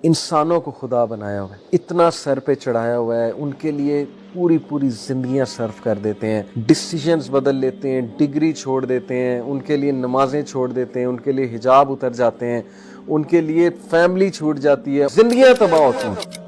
इंसानों को खुदा बनाया हुआ है, इतना सर पे चढ़ाया हुआ है, उनके लिए पूरी पूरी जिंदगियां सर्व कर देते हैं, डिसीजंस बदल लेते हैं, डिग्री छोड़ देते हैं, उनके लिए नमाजें छोड़ देते हैं, उनके लिए हिजाब उतर जाते हैं, उनके लिए फैमिली छूट जाती है, जिंदगियां तबाह होती हैं।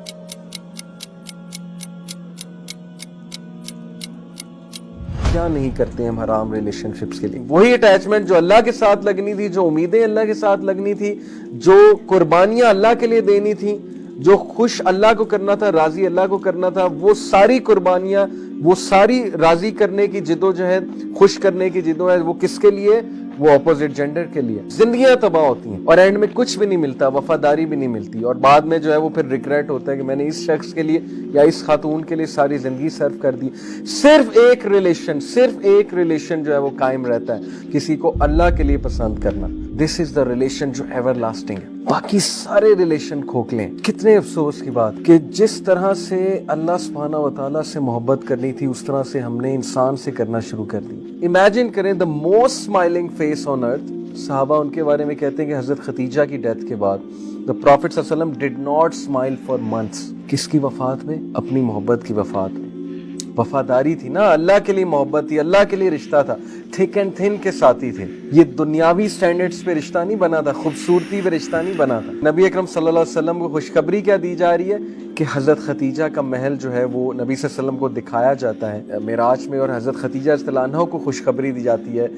क्या नहीं करते हैं हम हराम रिलेशनशिप्स के लिए? वही अटैचमेंट जो अल्लाह के साथ लगनी थी, जो उम्मीदें अल्लाह के साथ लगनी थी, जो कुर्बानियां अल्लाह के लिए देनी थी, जो खुश अल्लाह को करना था, राजी अल्लाह को करना था, वो सारी कुर्बानियां, वो सारी राजी करने की जिद्दोजहद, खुश करने की जिद्दोजहद, वो किसके लिए? वो अपोजिट जेंडर के लिए। जिंदगियां तबाह होती हैं और एंड में कुछ भी नहीं मिलता, वफादारी भी नहीं मिलती, और बाद में जो है वो फिर रिग्रेट होता है कि मैंने इस शख्स के लिए या इस खातून के लिए सारी जिंदगी सर्व कर दी। सिर्फ एक रिलेशन जो है वो कायम रहता है, किसी को अल्लाह के लिए पसंद करना। दिस इज द रिलेशन जो एवर लास्टिंग है, बाकी सारे रिलेशन खोखले। कितने अफसोस की बात कि जिस तरह से अल्लाह सुब्हानहू व तआला से मोहब्बत करनी थी, उस तरह से हमने इंसान से करना शुरू कर दी। इमेजिन करें the most smiling face on earth. सहाबा उनके बारे में कहते हैं कि हजरत खदीजा की डेथ के बाद द प्रॉफिट सल्लल्लाहु अलैहि वसल्लम did not smile for months. किसकी वफात में? अपनी मोहब्बत की वफात में। वफादारी थी ना, अल्लाह के लिए मोहब्बत थी, अल्लाह के लिए रिश्ता था, थिक एंड थिन के साथी थे। ये दुनियावी स्टैंडर्ड्स पे रिश्ता नहीं बना था, खूबसूरती पे रिश्ता नहीं बना था। नबी अकरम सल्लल्लाहु अलैहि वसल्लम को खुशखबरी क्या दी जा रही है कि हजरत खदीजा का महल जो है वो नबी सल्लल्लाहु अलैहि वसल्लम को दिखाया जाता है मेराज में, और हजरत खदीजा रज़ियल्लाहु अन्हा को खुशखबरी दी जाती है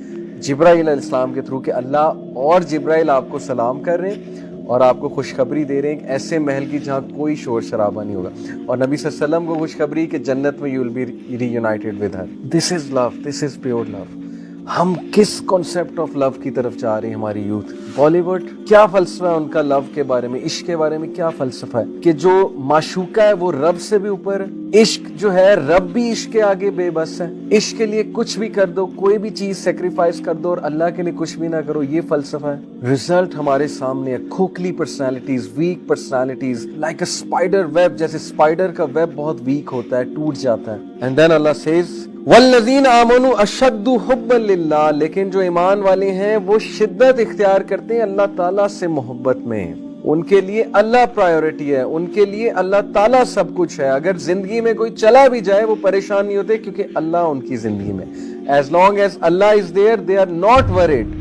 जिब्राइल अलैहिस्सलाम के थ्रू कि अल्लाह और जिब्राइल आपको सलाम कर रहे हैं और आपको खुशखबरी दे रहे हैं कि ऐसे महल की जहाँ कोई शोर शराबा नहीं होगा, और नबी सल्लल्लाहु अलैहि वसल्लम को खुशखबरी कि जन्नत में you will be reunited with her. This is love, this is pure love. हम किस कॉन्सेप्ट ऑफ लव की तरफ जा रहे हैं? हमारी यूथ बॉलीवुड, क्या फलसफा है उनका लव के बारे में, इश्क के बारे में क्या फलसफा है कि जो माशूका है वो रब से भी ऊपर है। इश्क जो है, रब भी इश्क के आगे बेबस है। इश्क के लिए कुछ भी कर दो, कोई भी चीज सेक्रीफाइस कर दो, और अल्लाह के लिए कुछ भी ना करो, ये फलसफा है। रिजल्ट हमारे सामने है, खोखली personalities, weak personalities, like a spider web. जैसे स्पाइडर का वेब बहुत वीक होता है, टूट जाता है। एंड देन अल्लाह सेज वल्लज़ीना आमनू अशद्दु हुब्बन लिल्लाह, लेकिन जो ईमान वाले हैं वो शिद्दत इख्तियार करते हैं अल्लाह ताला से मोहब्बत में। उनके लिए अल्लाह प्रायोरिटी है, उनके लिए अल्लाह ताला सब कुछ है। अगर जिंदगी में कोई चला भी जाए वो परेशान नहीं होते, क्योंकि अल्लाह उनकी जिंदगी में। As long as Allah is there they are not worried.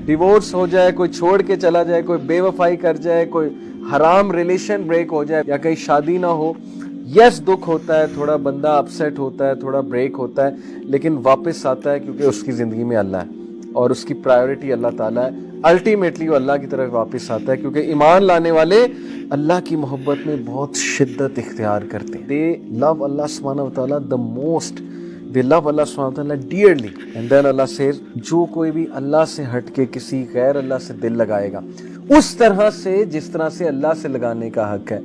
Divorce हो जाए, कोई छोड़ के चला जाए, कोई बेवफाई कर जाए, कोई हराम रिलेशन ब्रेक हो जाए, या कहीं शादी ना हो, यस दुख होता है, थोड़ा बंदा अपसेट होता है, थोड़ा ब्रेक होता है, लेकिन वापस आता है क्योंकि उसकी ज़िंदगी में अल्लाह है और उसकी प्रायोरिटी अल्लाह ताला है। अल्टीमेटली वो अल्लाह की तरफ वापस आता है, क्योंकि ईमान लाने वाले अल्लाह की मोहब्बत में बहुत शिद्दत इख्तियार करते हैं। दे लव अल्लाह सुब्हानहू व तआला the most, they love Allah सुब्हानहू व तआला dearly. And then Allah says, जो कोई भी अल्लाह से हट के किसी गैर अल्लाह से दिल लगाएगा, उस तरह से जिस तरह से अल्लाह से लगाने का हक है,